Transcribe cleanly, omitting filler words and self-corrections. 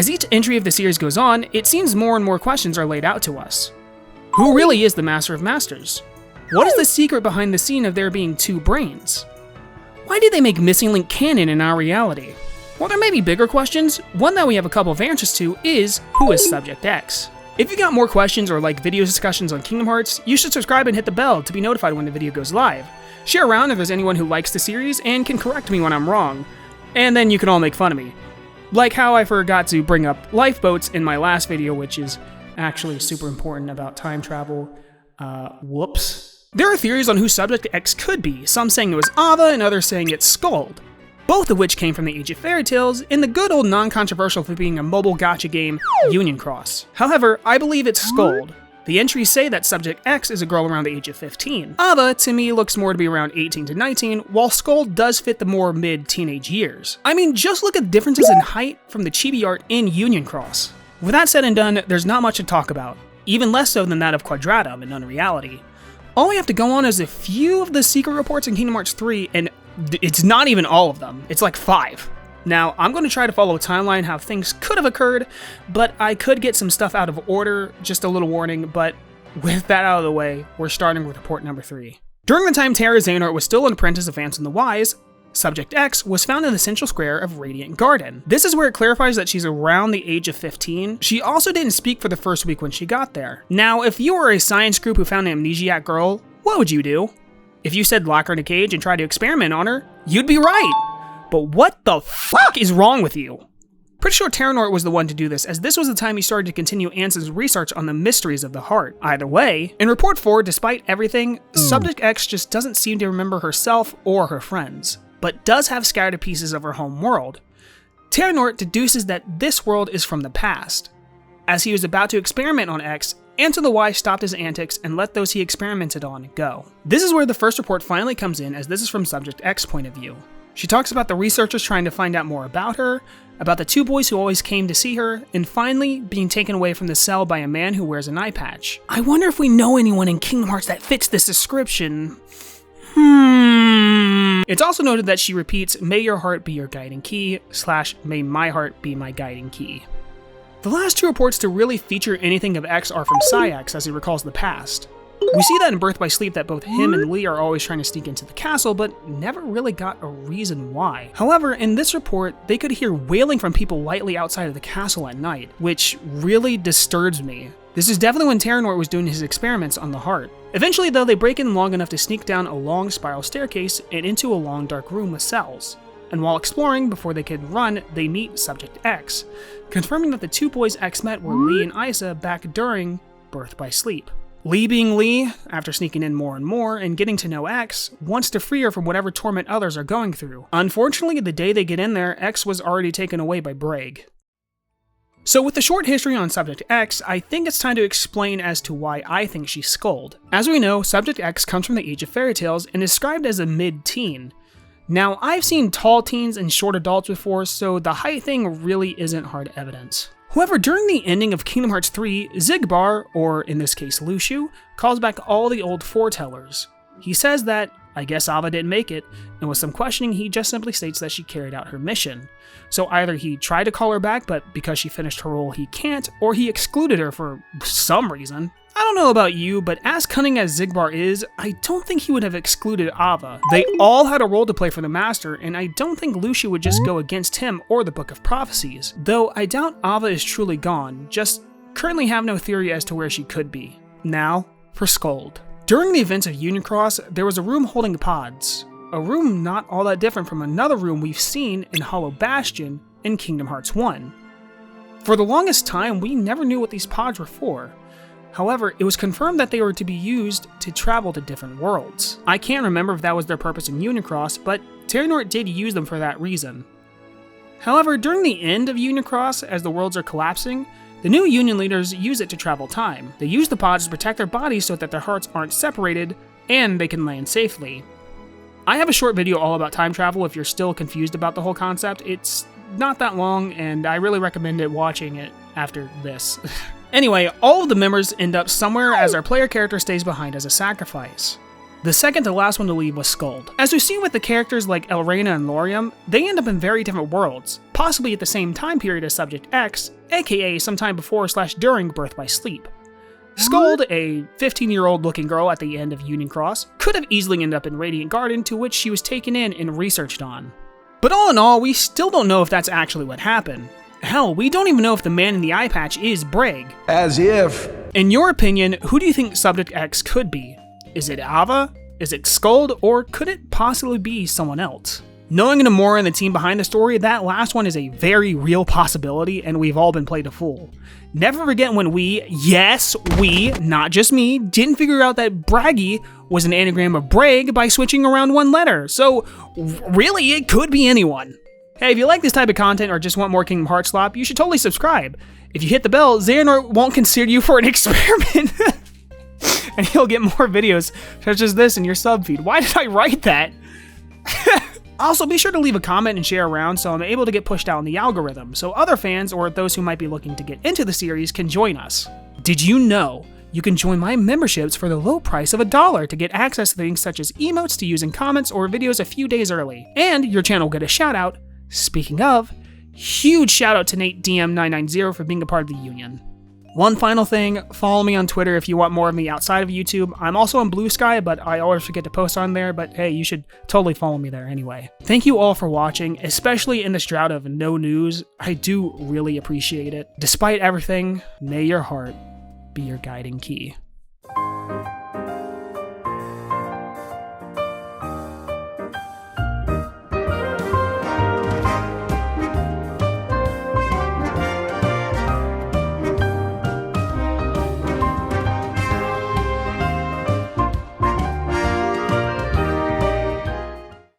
As each entry of the series goes on, it seems more and more questions are laid out to us. Who really is the Master of Masters? What is the secret behind the scene of there being two brains? Why did they make Missing Link canon in our reality? While there may be bigger questions, one that we have a couple of answers to is, who is Subject X? If you got more questions or like video discussions on Kingdom Hearts, you should subscribe and hit the bell to be notified when the video goes live. Share around if there's anyone who likes the series and can correct me when I'm wrong. And then you can all make fun of me. Like how I forgot to bring up lifeboats in my last video, which is actually super important about time travel. Whoops. There are theories on who Subject X could be, some saying it was Ava and others saying it's Skuld, both of which came from the Age of Fairy Tales in the good old non-controversial for being a mobile gacha game, Union Cross. However, I believe it's Skuld. The entries say that Subject X is a girl around the age of 15. Ava, to me, looks more to be around 18 to 19, while Skuld does fit the more mid-teenage years. I mean, just look at the differences in height from the chibi art in Union Cross. With that said and done, there's not much to talk about, even less so than that of Quadratum in Unreality. All we have to go on is a few of the secret reports in Kingdom Hearts 3, and it's not even all of them, it's like 5. Now, I'm going to try to follow a timeline how things could have occurred, but I could get some stuff out of order, just a little warning, but with that out of the way, we're starting with report number 3. During the time Terra Xehanort was still an apprentice of Ansem the Wise, Subject X was found in the central square of Radiant Garden. This is where it clarifies that she's around the age of 15. She also didn't speak for the first week when she got there. Now, if you were a science group who found an amnesiac girl, what would you do? If you said lock her in a cage and try to experiment on her, you'd be right. But what the fuck is wrong with you? Pretty sure Terranort was the one to do this, as this was the time he started to continue Ansem's research on the mysteries of the heart. Either way, in Report 4, despite everything, Subject X just doesn't seem to remember herself or her friends, but does have scattered pieces of her home world. Terranort deduces that this world is from the past. As he was about to experiment on X, Ansem the Wise stopped his antics and let those he experimented on go. This is where the first report finally comes in, as this is from Subject X's point of view. She talks about the researchers trying to find out more about her, about the two boys who always came to see her, and finally being taken away from the cell by a man who wears an eye patch. I wonder if we know anyone in Kingdom Hearts that fits this description. It's also noted that she repeats, "May your heart be your guiding key," / "May my heart be my guiding key." The last two reports to really feature anything of X are from Sayax, as he recalls the past. We see that in Birth by Sleep that both him and Lee are always trying to sneak into the castle, but never really got a reason why. However, in this report, they could hear wailing from people lightly outside of the castle at night, which really disturbs me. This is definitely when Terranort was doing his experiments on the heart. Eventually though, they break in long enough to sneak down a long spiral staircase and into a long dark room with cells. And while exploring, before they could run, they meet Subject X, confirming that the two boys X met were Lee and Isa back during Birth by Sleep. Lee being Lee, after sneaking in more and more and getting to know X, wants to free her from whatever torment others are going through. Unfortunately, the day they get in there, X was already taken away by Braig. So with the short history on Subject X, I think it's time to explain as to why I think she's Skuld. As we know, Subject X comes from the Age of Fairy Tales and is described as a mid-teen. Now, I've seen tall teens and short adults before, so the height thing really isn't hard evidence. However, during the ending of Kingdom Hearts 3, Xigbar, or in this case Luxu, calls back all the old foretellers. He says that, I guess Ava didn't make it, and with some questioning he just simply states that she carried out her mission. So either he tried to call her back, but because she finished her role he can't, or he excluded her for some reason. I don't know about you, but as cunning as Xigbar is, I don't think he would have excluded Ava. They all had a role to play for the Master, and I don't think Luxu would just go against him or the Book of Prophecies. Though I doubt Ava is truly gone, just currently have no theory as to where she could be. Now, for Skuld. During the events of Union Cross, there was a room holding pods. A room not all that different from another room we've seen in Hollow Bastion in Kingdom Hearts 1. For the longest time, we never knew what these pods were for. However, it was confirmed that they were to be used to travel to different worlds. I can't remember if that was their purpose in Union Cross, but Terranort did use them for that reason. However, during the end of Union Cross, as the worlds are collapsing, the new Union leaders use it to travel time. They use the pods to protect their bodies so that their hearts aren't separated, and they can land safely. I have a short video all about time travel if you're still confused about the whole concept. It's not that long, and I really recommend watching it after this. Anyway, all of the members end up somewhere as our player character stays behind as a sacrifice. The second to last one to leave was Skuld. As we've seen with the characters like Elrena and Lorium, they end up in very different worlds, possibly at the same time period as Subject X, aka sometime before/during Birth by Sleep. Skuld, a 15-year-old looking girl at the end of Union Cross, could have easily ended up in Radiant Garden, to which she was taken in and researched on. But all in all, we still don't know if that's actually what happened. Hell, we don't even know if the man in the eye patch is Breg. As if. In your opinion, who do you think Subject X could be? Is it Ava? Is it Skuld? Or could it possibly be someone else? Knowing Nomura and the team behind the story, that last one is a very real possibility, and we've all been played a fool. Never forget when we, yes, we, not just me, didn't figure out that Braggy was an anagram of Breg by switching around one letter. So, really, it could be anyone. Hey, if you like this type of content or just want more Kingdom Hearts slop, you should totally subscribe. If you hit the bell, Xehanort won't consider you for an experiment. And he'll get more videos such as this in your sub feed. Why did I write that? Also, be sure to leave a comment and share around so I'm able to get pushed out in the algorithm, so other fans or those who might be looking to get into the series can join us. Did you know you can join my memberships for the low price of $1 to get access to things such as emotes to use in comments or videos a few days early, and your channel will get a shout out. Speaking of, huge shout out to Nate DM990 for being a part of the union. One final thing, follow me on Twitter if you want more of me outside of YouTube. I'm also on Blue Sky, but I always forget to post on there, but hey, you should totally follow me there anyway. Thank you all for watching, especially in this drought of no news. I do really appreciate it. Despite everything, may your heart be your guiding key.